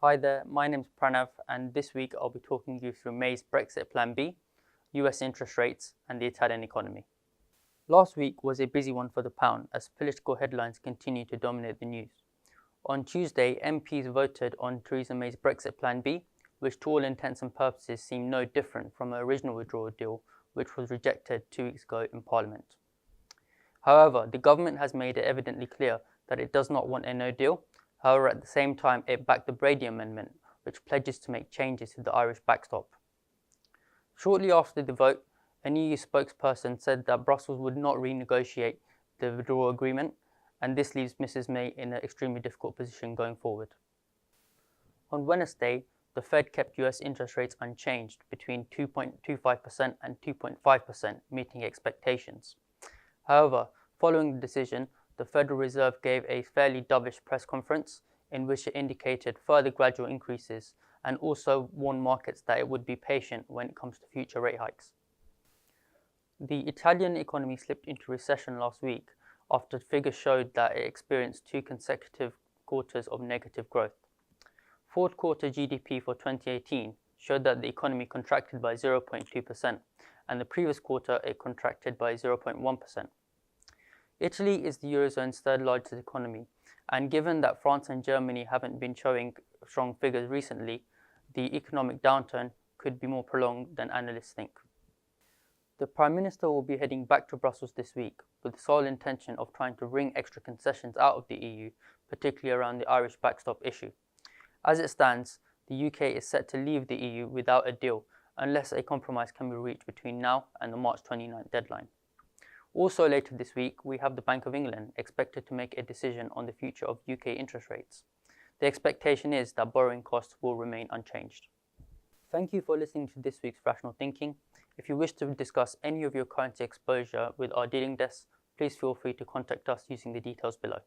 Hi there, my name is Pranav, and this week I'll be talking you through May's Brexit Plan B, US interest rates, and the Italian economy. Last week was a busy one for the pound as political headlines continue to dominate the news. On Tuesday, MPs voted on Theresa May's Brexit Plan B, which to all intents and purposes seemed no different from her original withdrawal deal, which was rejected 2 weeks ago in Parliament. However, the government has made it evidently clear that it does not want a no deal. However, at the same time, it backed the Brady Amendment, which pledges to make changes to the Irish backstop. Shortly after the vote, an EU spokesperson said that Brussels would not renegotiate the withdrawal agreement, and this leaves Mrs May in an extremely difficult position going forward. On Wednesday, the Fed kept US interest rates unchanged between 2.25% and 2.5%, meeting expectations. However, following the decision, the Federal Reserve gave a fairly dovish press conference in which it indicated further gradual increases and also warned markets that it would be patient when it comes to future rate hikes. The Italian economy slipped into recession last week after figures showed that it experienced 2 consecutive quarters of negative growth. Fourth quarter GDP for 2018 showed that the economy contracted by 0.2%, and the previous quarter it contracted by 0.1%. Italy is the Eurozone's third largest economy, and given that France and Germany haven't been showing strong figures recently, the economic downturn could be more prolonged than analysts think. The Prime Minister will be heading back to Brussels this week with the sole intention of trying to wring extra concessions out of the EU, particularly around the Irish backstop issue. As it stands, the UK is set to leave the EU without a deal unless a compromise can be reached between now and the March 29th deadline. Also later this week, we have the Bank of England expected to make a decision on the future of UK interest rates. The expectation is that borrowing costs will remain unchanged. Thank you for listening to this week's Rational Thinking. If you wish to discuss any of your currency exposure with our dealing desk, please feel free to contact us using the details below.